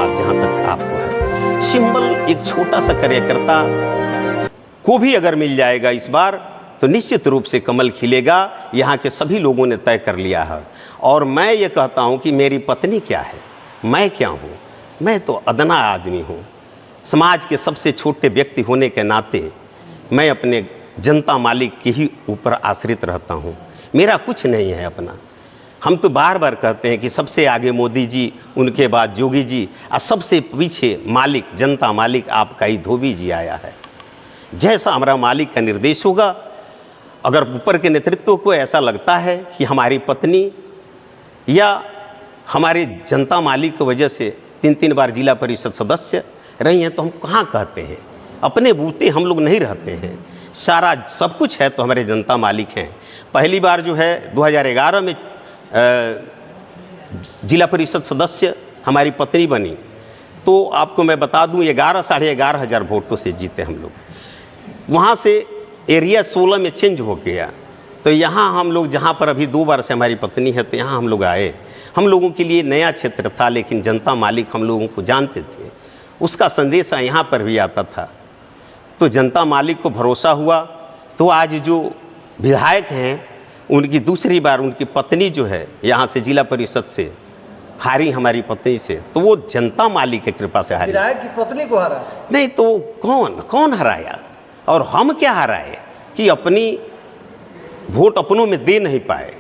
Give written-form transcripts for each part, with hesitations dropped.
बात जहां तक आपको है, सिंबल एक छोटा सा कार्यकर्ता को भी अगर मिल जाएगा इस बार तो निश्चित रूप से कमल खिलेगा। यहाँ के सभी लोगों ने तय कर लिया है। और मैं ये कहता हूँ कि मेरी पत्नी क्या है, मैं क्या हूँ, मैं तो अदना आदमी हूँ। समाज के सबसे छोटे व्यक्ति होने के नाते मैं अपने जनता मालिक के ही ऊपर आश्रित रहता हूँ। मेरा कुछ नहीं है अपना। हम तो बार बार कहते हैं कि सबसे आगे मोदी जी, उनके बाद योगी जी, और सबसे पीछे मालिक, जनता मालिक आपका ही धोबी जी आया है। जैसा हमारा मालिक का निर्देश होगा, अगर ऊपर के नेतृत्व को ऐसा लगता है कि हमारी पत्नी या हमारे जनता मालिक की वजह से 3-3 बार जिला परिषद सदस्य रही हैं, तो हम कहाँ कहते हैं, अपने बूते हम लोग नहीं रहते हैं। सारा सब कुछ है तो हमारे जनता मालिक हैं। पहली बार जो है 2011 में जिला परिषद सदस्य हमारी पत्नी बनी, तो आपको मैं बता दूं 11-साढ़े 11,000 वोटों से जीते हम लोग। वहाँ से एरिया 16 में चेंज हो गया, तो यहाँ हम लोग जहाँ पर अभी 2 बार से हमारी पत्नी है, तो यहाँ हम लोग आए। हम लोगों के लिए नया क्षेत्र था, लेकिन जनता मालिक हम लोगों को जानते थे, उसका संदेश यहाँ पर भी आता था। तो जनता मालिक को भरोसा हुआ, तो आज जो विधायक हैं उनकी दूसरी बार उनकी पत्नी जो है यहाँ से जिला परिषद से हारी, हमारी पत्नी से, तो वो जनता मालिक की कृपा से हारी। विधायक की पत्नी को हरा नहीं तो कौन हराया, और हम क्या हराए कि अपनी वोट अपनों में दे नहीं पाए।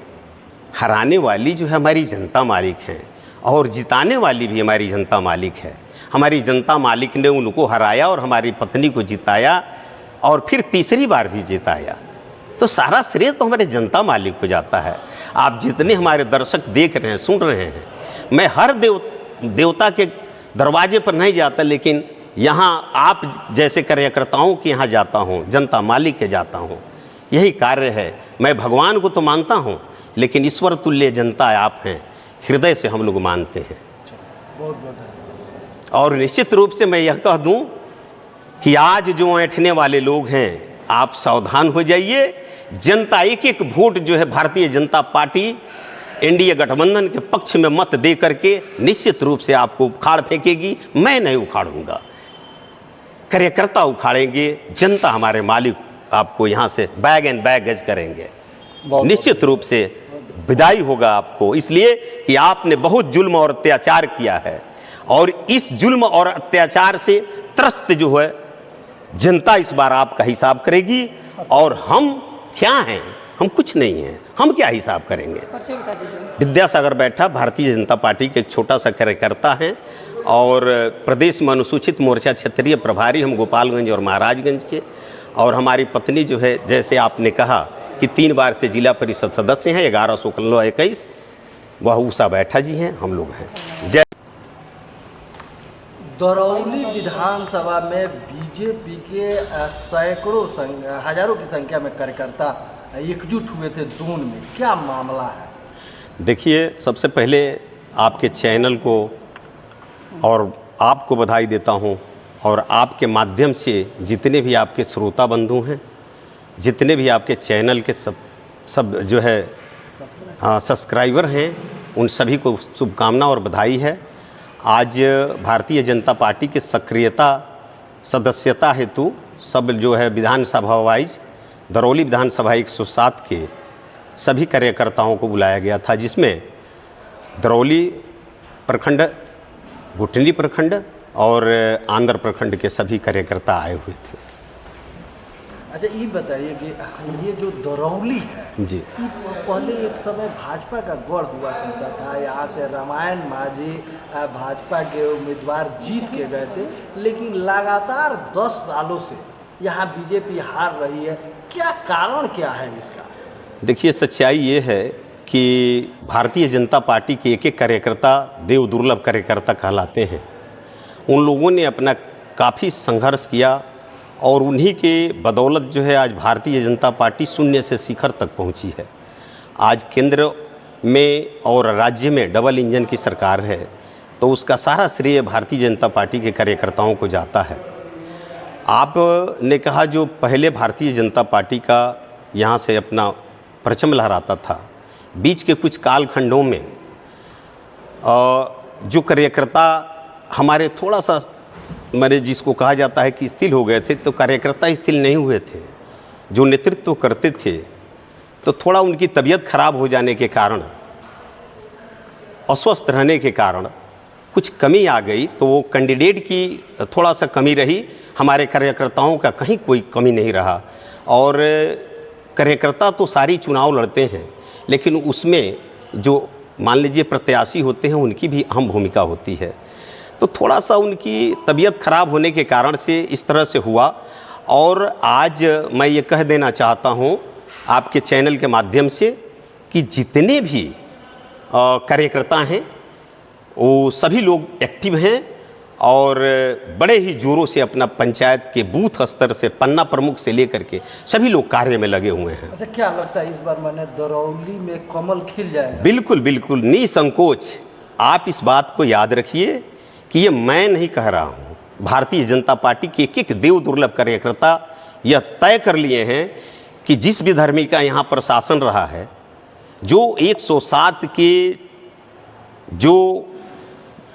हराने वाली जो है हमारी जनता मालिक है, और जिताने वाली भी हमारी जनता मालिक है। हमारी जनता मालिक ने उनको हराया और हमारी पत्नी को जिताया, और फिर तीसरी बार भी जिताया। तो सारा श्रेय तो हमारे जनता मालिक को जाता है। आप जितने हमारे दर्शक देख रहे हैं, सुन रहे हैं, मैं हर देवता के दरवाजे पर नहीं जाता, लेकिन यहाँ आप जैसे कार्यकर्ताओं के यहाँ जाता हूँ, जनता मालिक के जाता हूँ। यही कार्य है। मैं भगवान को तो मानता हूँ, लेकिन ईश्वर तुल्य जनता आप हैं, हृदय से हम लोग मानते हैं। बहुत बहुत धन्यवाद। और निश्चित रूप से मैं यह कह दूं कि आज जो ऐंठने वाले लोग हैं, आप सावधान हो जाइए। जनता एक एक वोट जो है भारतीय जनता पार्टी एनडीए गठबंधन के पक्ष में मत दे करके निश्चित रूप से आपको उखाड़ फेंकेगी। मैं नहीं उखाड़ूंगा, कार्यकर्ता उखाड़ेंगे। जनता हमारे मालिक आपको यहाँ से बैग एंड बैगेज करेंगे। निश्चित रूप से विदाई होगा आपको, इसलिए कि आपने बहुत जुल्म और अत्याचार किया है, और इस जुल्म और अत्याचार से त्रस्त जो है जनता इस बार आपका हिसाब करेगी। और हम क्या हैं, हम कुछ नहीं हैं, हम क्या हिसाब करेंगे। विद्यासागर बैठा भारतीय जनता पार्टी के एक छोटा सा कार्यकर्ता हैं, और प्रदेश में अनुसूचित मोर्चा क्षेत्रीय प्रभारी हम गोपालगंज और महाराजगंज के। और हमारी पत्नी जो है, जैसे आपने कहा कि 3 बार से जिला परिषद सदस्य हैं, 1121, वह उषा बैठा जी हैं, हम लोग हैं। जय। दरौली विधानसभा में बीजेपी के सैकड़ों हजारों की संख्या में कार्यकर्ता एकजुट हुए थे दून में, क्या मामला है? देखिए, सबसे पहले आपके चैनल को और आपको बधाई देता हूं, और आपके माध्यम से जितने भी आपके श्रोता बंधु हैं, जितने भी आपके चैनल के सब जो है सब्सक्राइबर हैं, उन सभी को शुभकामना और बधाई है। आज भारतीय जनता पार्टी की सक्रियता सदस्यता हेतु सब जो है विधानसभा वाइज दरौली विधानसभा 107 के सभी कार्यकर्ताओं को बुलाया गया था, जिसमें दरौली प्रखंड, गुठली प्रखंड और आंध्र प्रखंड के सभी कार्यकर्ता आए हुए थे। अच्छा, ये बताइए कि ये जो दरौली है जी, ये पहले एक समय भाजपा का गढ़ हुआ करता था। यहाँ से रामायण माझी भाजपा के उम्मीदवार जीत के गए थे, लेकिन लगातार 10 सालों से यहाँ बीजेपी हार रही है। क्या कारण क्या है इसका? देखिए, सच्चाई ये है कि भारतीय जनता पार्टी के एक एक कार्यकर्ता देव दुर्लभ कार्यकर्ता कहलाते हैं। उन लोगों ने अपना काफ़ी संघर्ष किया, और उन्हीं के बदौलत जो है आज भारतीय जनता पार्टी शून्य से शिखर तक पहुंची है। आज केंद्र में और राज्य में डबल इंजन की सरकार है, तो उसका सारा श्रेय भारतीय जनता पार्टी के कार्यकर्ताओं को जाता है। आपने कहा जो पहले भारतीय जनता पार्टी का यहाँ से अपना परचम लहराता था, बीच के कुछ कालखंडों में जो कार्यकर्ता हमारे थोड़ा सा मैंने जिसको कहा जाता है कि स्थिर हो गए थे, तो कार्यकर्ता स्थिर नहीं हुए थे। जो नेतृत्व करते थे तो थोड़ा उनकी तबीयत खराब हो जाने के कारण, अस्वस्थ रहने के कारण कुछ कमी आ गई, तो वो कैंडिडेट की थोड़ा सा कमी रही। हमारे कार्यकर्ताओं का कहीं कोई कमी नहीं रहा। और कार्यकर्ता तो सारी चुनाव लड़ते हैं, लेकिन उसमें जो मान लीजिए प्रत्याशी होते हैं उनकी भी अहम भूमिका होती है। तो थोड़ा सा उनकी तबीयत खराब होने के कारण से इस तरह से हुआ। और आज मैं ये कह देना चाहता हूँ आपके चैनल के माध्यम से कि जितने भी कार्यकर्ता हैं वो सभी लोग एक्टिव हैं और बड़े ही जोरों से अपना पंचायत के बूथ स्तर से पन्ना प्रमुख से लेकर के सभी लोग कार्य में लगे हुए हैं। अच्छा, क्या लगता है इस बार मैंने दरौली में कमल खिल जाएगा? बिल्कुल बिल्कुल निसंकोच। आप इस बात को याद रखिए कि ये मैं नहीं कह रहा हूँ, भारतीय जनता पार्टी के एक एक देव दुर्लभ कार्यकर्ता यह तय कर लिए हैं कि जिस भी धर्मी का यहाँ प्रशासन रहा है, जो 107 के जो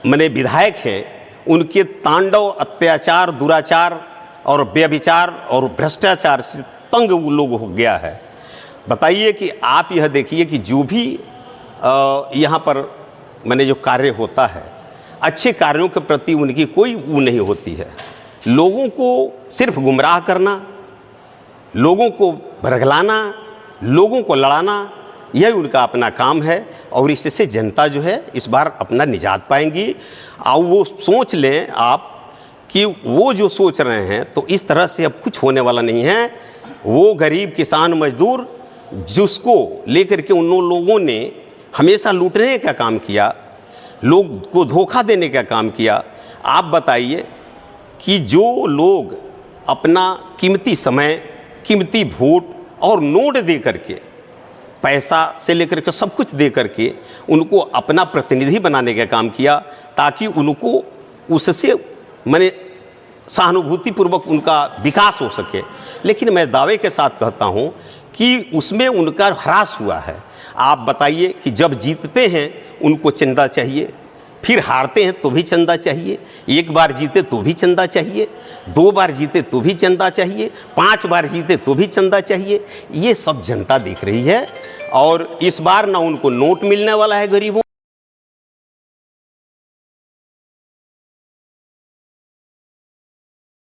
मैंने विधायक हैं, उनके तांडव अत्याचार, दुराचार और व्यभिचार और भ्रष्टाचार से तंग वो लोग हो गया है। बताइए कि आप यह देखिए कि जो भी यहाँ पर मैंने जो कार्य होता है, अच्छे कार्यों के प्रति उनकी कोई वो नहीं होती है। लोगों को सिर्फ गुमराह करना, लोगों को भरगलाना, लोगों को लड़ाना, यही उनका अपना काम है। और इससे जनता जो है इस बार अपना निजात पाएंगी। और वो सोच लें आप कि वो जो सोच रहे हैं तो इस तरह से अब कुछ होने वाला नहीं है। वो गरीब किसान मजदूर जिसको लेकर के उन लोगों ने हमेशा लूटने का काम किया, लोग को धोखा देने का काम किया। आप बताइए कि जो लोग अपना कीमती समय, कीमती वोट और नोट दे करके, पैसा से लेकर के सब कुछ दे करके उनको अपना प्रतिनिधि बनाने का काम किया, ताकि उनको उससे मैंने सहानुभूतिपूर्वक उनका विकास हो सके। लेकिन मैं दावे के साथ कहता हूँ कि उसमें उनका ह्रास हुआ है। आप बताइए कि जब जीतते हैं उनको चंदा चाहिए, फिर हारते हैं तो भी चंदा चाहिए, एक बार जीते तो भी चंदा चाहिए, 2 बार जीते तो भी चंदा चाहिए, 5 बार जीते तो भी चंदा चाहिए। ये सब जनता देख रही है। और इस बार ना उनको नोट मिलने वाला है गरीबों